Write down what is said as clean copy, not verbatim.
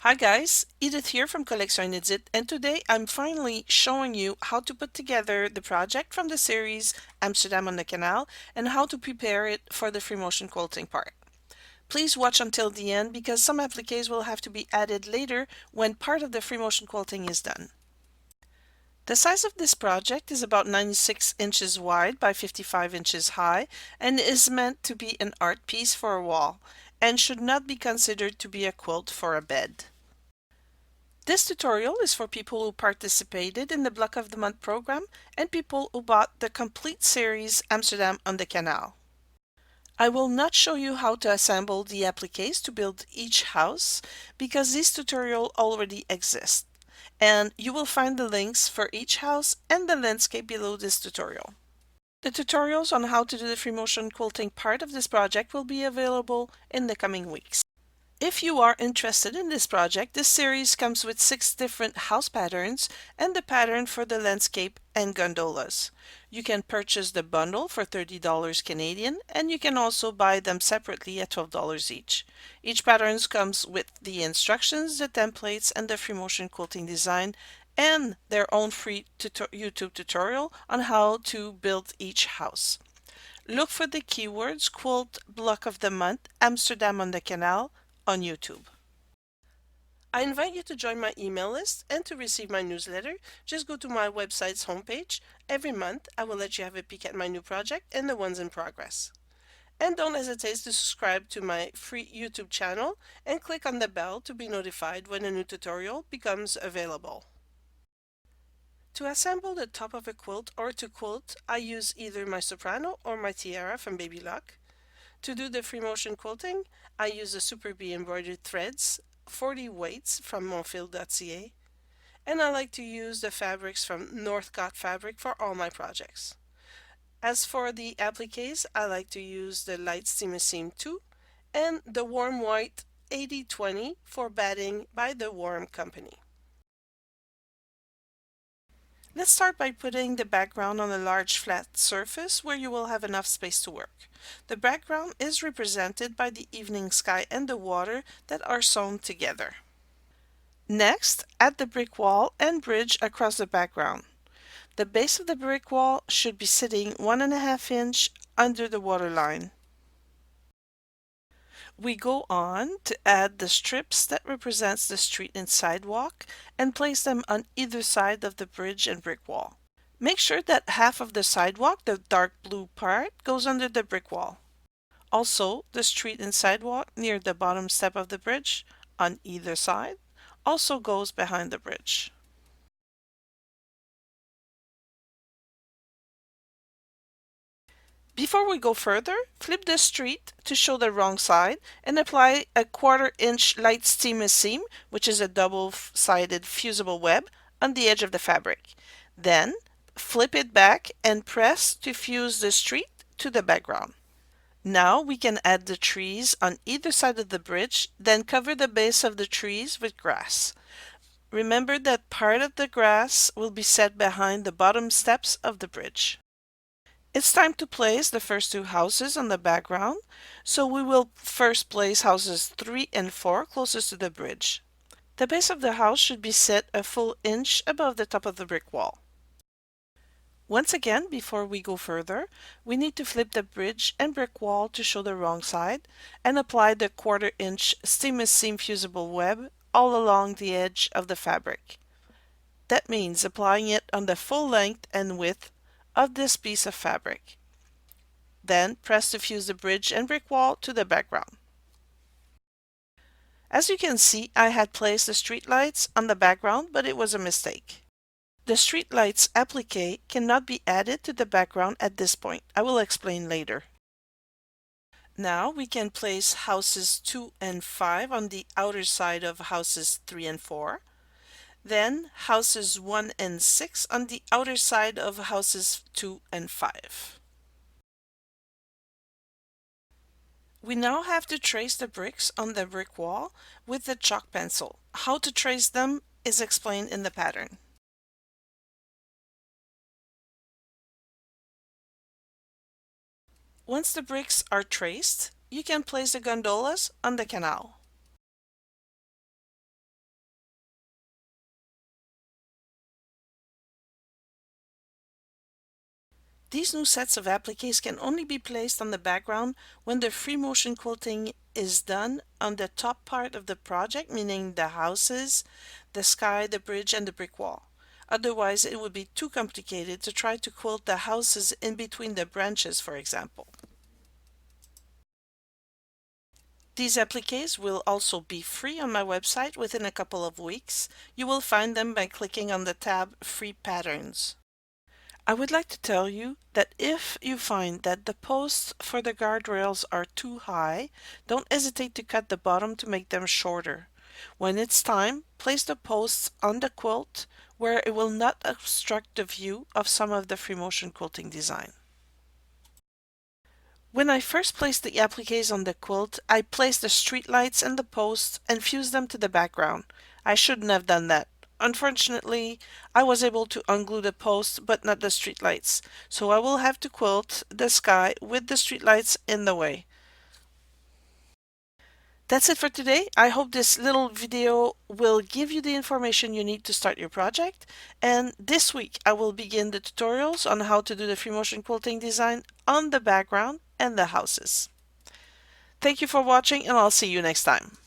Hi guys, Edith here from Collection Inédith, and today I'm finally showing you how to put together the project from the series Amsterdam on the Canal and how to prepare it for the free motion quilting part. Please watch until the end because some appliques will have to be added later when part of the free motion quilting is done. The size of this project is about 96 inches wide by 55 inches high and is meant to be an art piece for a wall and should not be considered to be a quilt for a bed. This tutorial is for people who participated in the Block of the Month program and people who bought the complete series Amsterdam on the Canal. I will not show you how to assemble the appliques to build each house because this tutorial already exists, and you will find the links for each house and the landscape below this tutorial. The tutorials on how to do the free motion quilting part of this project will be available in the coming weeks. If you are interested in this project, this series comes with 6 different house patterns and the pattern for the landscape and gondolas. You can purchase the bundle for $30 Canadian and you can also buy them separately at $12 each. Each pattern comes with the instructions, the templates, and the free motion quilting design and their own free YouTube tutorial on how to build each house. Look for the keywords Quilt Block of the Month Amsterdam on the Canal on YouTube. I invite you to join my email list and to receive my newsletter. Just go to my website's homepage. Every month I will let you have a peek at my new project and the ones in progress. And don't hesitate to subscribe to my free YouTube channel and click on the bell to be notified when a new tutorial becomes available. To assemble the top of a quilt or to quilt, I use either my soprano or my tiara from Baby Lock. To do the free motion quilting, I use the Super Bee embroidered threads, 40 weights from monfil.ca, and I like to use the fabrics from Northcott Fabric for all my projects. As for the appliques, I like to use the Light Steamer Seam 2 and the Warm White 80/20 for batting by the Warm Company. Let's start by putting the background on a large flat surface where you will have enough space to work. The background is represented by the evening sky and the water that are sewn together. Next, add the brick wall and bridge across the background. The base of the brick wall should be sitting 1.5 inches under the waterline. We go on to add the strips that represents the street and sidewalk and place them on either side of the bridge and brick wall. Make sure that half of the sidewalk, the dark blue part, goes under the brick wall. Also, the street and sidewalk near the bottom step of the bridge on either side also goes behind the bridge. Before we go further, flip the street to show the wrong side and apply a 1/4 inch light steamer seam, which is a double-sided fusible web, on the edge of the fabric. Then, flip it back and press to fuse the street to the background. Now we can add the trees on either side of the bridge, then cover the base of the trees with grass. Remember that part of the grass will be set behind the bottom steps of the bridge. It's time to place the first 2 houses on the background, so we will first place houses 3 and 4 closest to the bridge. The base of the house should be set a full inch above the top of the brick wall. Once again, before we go further, we need to flip the bridge and brick wall to show the wrong side and apply the 1/4 inch steamer seam fusible web all along the edge of the fabric. That means applying it on the full length and width of this piece of fabric. Then press to fuse the bridge and brick wall to the background. As you can see, I had placed the street lights on the background, but it was a mistake. The street lights applique cannot be added to the background at this point. I will explain later. Now we can place houses 2 and 5 on the outer side of houses 3 and 4. Then houses 1 and 6 on the outer side of houses 2 and 5. We now have to trace the bricks on the brick wall with the chalk pencil. How to trace them is explained in the pattern. Once the bricks are traced, you can place the gondolas on the canal. These new sets of appliques can only be placed on the background when the free motion quilting is done on the top part of the project, meaning the houses, the sky, the bridge, and the brick wall. Otherwise, it would be too complicated to try to quilt the houses in between the branches, for example. These appliques will also be free on my website within a couple of weeks. You will find them by clicking on the tab Free Patterns. I would like to tell you that if you find that the posts for the guardrails are too high, don't hesitate to cut the bottom to make them shorter. When it's time, place the posts on the quilt where it will not obstruct the view of some of the free motion quilting design. When I first placed the appliques on the quilt, I placed the street lights and the posts and fused them to the background. I shouldn't have done that. Unfortunately, I was able to unglue the posts but not the street lights, so I will have to quilt the sky with the street lights in the way. That's it for today. I hope this little video will give you the information you need to start your project. And this week I will begin the tutorials on how to do the free motion quilting design on the background and the houses. Thank you for watching, and I'll see you next time.